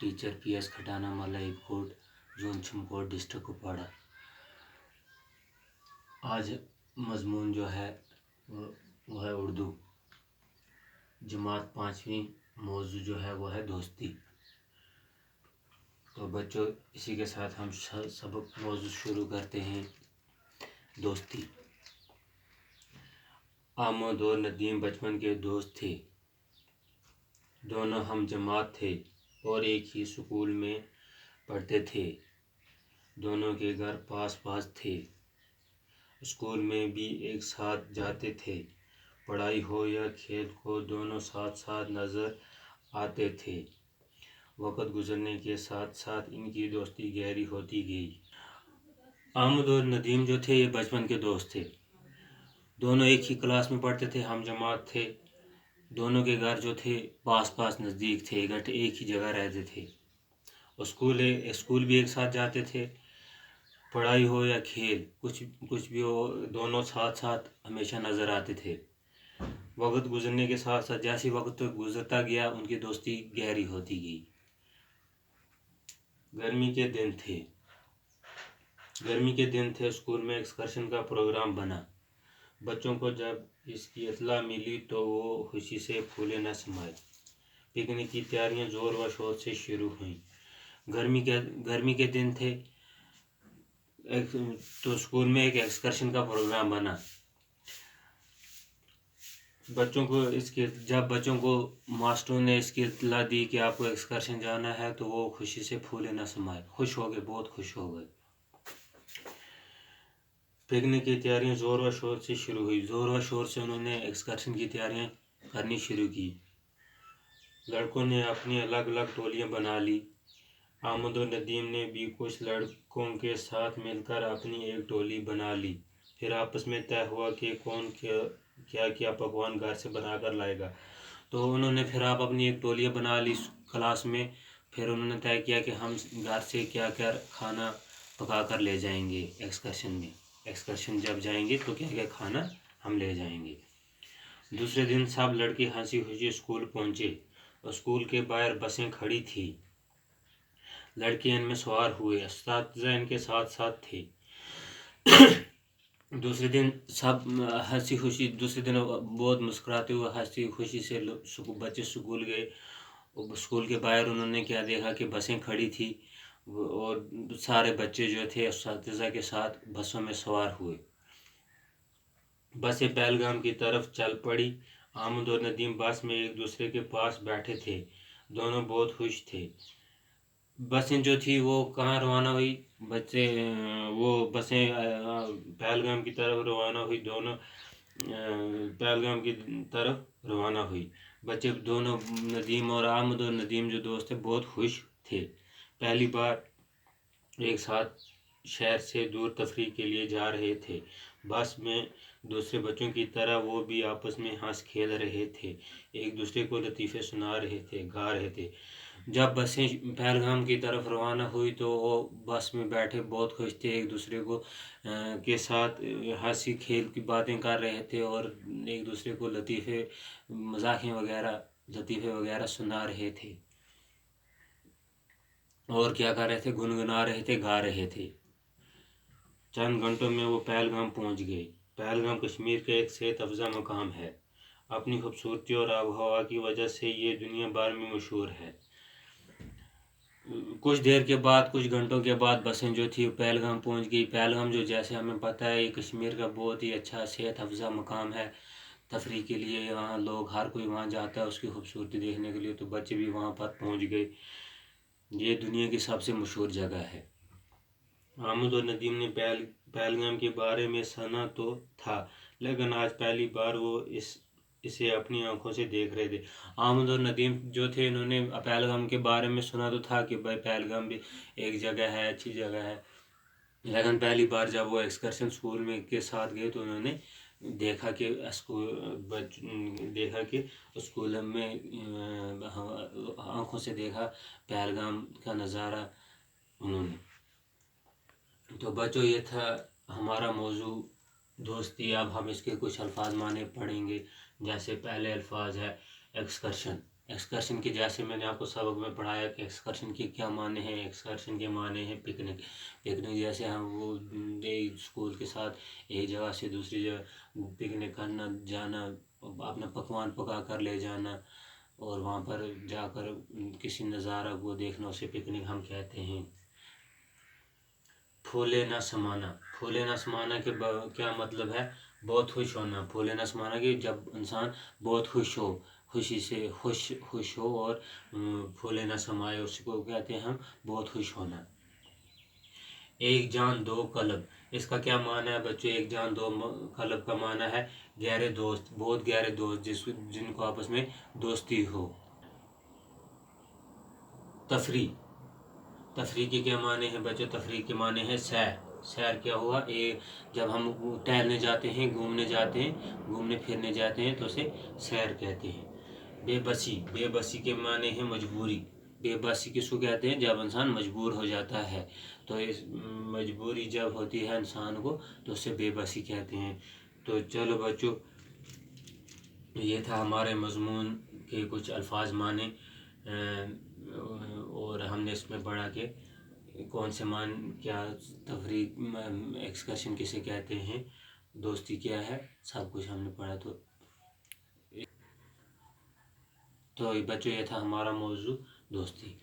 Teacher PS Khatana मलाई coat zone Chhamkot district Kupwara. आज मजमून जो है वो है उर्दू। जमात 5वीं मौजू जो है वो है दोस्ती। तो बच्चों इसी के साथ हम सबक मौजू शुरू करते हैं। दोस्ती। आमद और नदीम बचपन के दोस्त थे। दोनों हम जमात थे और एक ही स्कूल में पढ़ते थे। दोनों के घर पास पास थे। स्कूल में भी एक साथ जाते थे। पढ़ाई हो या खेल को दोनों साथ साथ नज़र आते थे। वक़्त गुजरने के साथ साथ इनकी दोस्ती गहरी होती गई। आमद और नदीम जो थे ये बचपन के दोस्त थे। दोनों एक ही क्लास में पढ़ते थे, हम जमात थे। दोनों के घर जो थे पास पास नज़दीक थे, इकट्ठे एक ही जगह रहते थे। स्कूल भी एक साथ जाते थे। पढ़ाई हो या खेल कुछ भी हो, दोनों साथ साथ हमेशा नज़र आते थे। वक़्त गुजरने के साथ साथ जैसे वक्त गुजरता गया उनकी दोस्ती गहरी होती गई। गर्मी के दिन थे। स्कूल में एक्सकर्शन का प्रोग्राम बना। बच्चों को जब इसकी इत्तला मिली तो वो खुशी से फूले न समाये। पिकनिक की तैयारियां ज़ोर व शोर से शुरू हुई। गर्मी के दिन थे तो स्कूल में एक एक्सकर्शन का प्रोग्राम बना। जब बच्चों को मास्टरों ने इसकी इत्तला दी कि आपको एक्सकर्शन जाना है तो वो खुशी से फूले न समाये, खुश हो गए, बहुत खुश हो गए। पिकनिक की तैयारियां ज़ोर व शोर से शुरू हुई। ज़ोर व शोर से उन्होंने एक्सकर्शन की तैयारियां करनी शुरू की। लड़कों ने अपनी अलग अलग टोलियां बना ली। आमद और नदीम ने भी कुछ लड़कों के साथ मिलकर अपनी एक टोली बना ली। फिर आपस में तय हुआ कि कौन क्या पकवान घर से बना कर लाएगा। तो उन्होंने फिर आप अपनी एक टोलियां बना ली क्लास में। फिर उन्होंने तय किया कि हम घर से क्या क्या खाना पका कर ले जाएंगे एक्सकर्शन में। एक्सकर्शन जब जाएंगे तो क्या क्या खाना हम ले जाएंगे। दूसरे दिन सब लड़के हंसी खुशी स्कूल पहुंचे और स्कूल के बाहर बसें खड़ी थी। लड़के इनमें सवार हुए, अस्ताद इनके साथ साथ थे। दूसरे दिन सब हंसी खुशी, दूसरे दिन बहुत मुस्कुराते हुए हंसी खुशी से बच्चे स्कूल गए। स्कूल के बाहर उन्होंने क्या देखा कि बसें खड़ी थी और सारे बच्चे जो थे अस्ताद के साथ बसों में सवार हुए। बसें पहलगाम की तरफ चल पड़ी। आमद और नदीम बस में एक दूसरे के पास बैठे थे। दोनों बहुत खुश थे। बसें जो थी वो कहाँ रवाना हुई, बसें पहलगाम की तरफ रवाना हुई। दोनों पहलगाम की तरफ रवाना हुई। बच्चे दोनों नदीम और आमद और नदीम जो दोस्त थे बहुत खुश थे। पहली बार एक साथ शहर से दूर तफरीह के लिए जा रहे थे। बस में दूसरे बच्चों की तरह वो भी आपस में हंस खेल रहे थे, एक दूसरे को लतीफ़े सुना रहे थे, गा रहे थे। जब बसें पहलगाम की तरफ रवाना हुई तो वो बस में बैठे बहुत खुश थे, एक दूसरे को के साथ हंसी खेल की बातें कर रहे थे और एक दूसरे को लतीफ़े वगैरह सुना रहे थे और क्या कर रहे थे, गुनगुना रहे थे, गा रहे थे। चंद घंटों में वो पहलगाम पहुंच गए। पहलगाम कश्मीर का एक सेहत अफजा मकाम है। अपनी खूबसूरती और आब हवा की वजह से ये दुनिया भर में मशहूर है। कुछ घंटों के बाद बसें जो थी पहलगाम पहुंच गई। पहलगाम जो जैसे हमें पता है ये कश्मीर का बहुत ही अच्छा सेहत अफजा मकाम है। तफरीह के लिए यहाँ लोग, हर कोई वहाँ जाता है उसकी खूबसूरती देखने के लिए। तो बच्चे भी वहाँ पर पहुँच गए। ये दुनिया की सबसे मशहूर जगह है। आमद और नदीम ने पहलगाम के बारे में सुना तो था, लेकिन आज पहली बार वो इसे अपनी आंखों से देख रहे थे। आमद और नदीम जो थे इन्होंने पहलगाम के बारे में सुना तो था कि भाई पहलगाम भी एक जगह है, अच्छी जगह है, लेकिन पहली बार जब वो एक्सकर्शन स्कूल में के साथ गए तो उन्होंने देखा कि स्कूल में आंखों से देखा पहलगाम का नज़ारा उन्होंने। तो बच्चों ये था हमारा मौजू दोस्ती। अब हम इसके कुछ अल्फाज माने पढ़ेंगे। जैसे पहले अल्फाज है एक्सकर्शन। एक्सकर्शन के जैसे मैंने आपको सबक में पढ़ाया कि एक्सकर्शन के क्या माने हैं। एक्सकर्शन के माने हैं पिकनिक। पिकनिक जैसे हम वो एक स्कूल के साथ एक जगह से दूसरी जगह पिकनिक करना जाना, अपना पकवान पका कर ले जाना और वहाँ पर जाकर किसी नज़ारा को देखना, उसे पिकनिक हम कहते हैं। फूले न समाना। फूले न समाना के क्या मतलब है? बहुत खुश होना। फूले न समाना कि जब इंसान बहुत खुश हो, खुशी से खुश हो और फूले न समाए, उसको कहते हैं हम बहुत खुश होना। एक जान दो कलब। इसका क्या माना है बच्चों? एक जान दो कलब का माना है गहरे दोस्त, बहुत गहरे दोस्त जिनको आपस में दोस्ती हो। तफरी। तफरी के क्या माने हैं बच्चों? तफरी के माने हैं सैर। सैर क्या हुआ? जब हम टहलने जाते हैं, घूमने जाते हैं, घूमने फिरने जाते हैं तो उसे सैर कहते हैं। बेबसी। बेबसी के माने हैं मजबूरी। बेबसी किसको कहते हैं? जब इंसान मजबूर हो जाता है, तो इस मजबूरी जब होती है इंसान को तो उसे बेबसी कहते हैं। तो चलो बच्चों, ये था हमारे मजमून के कुछ अल्फाज माने और हमने इसमें पढ़ा कि कौन से मान क्या, तफरीक, एक्सकर्शन किसे कहते हैं, दोस्ती क्या है, सब कुछ हमने पढ़ा। तो बच्चों ये था हमारा मौजू दोस्ती।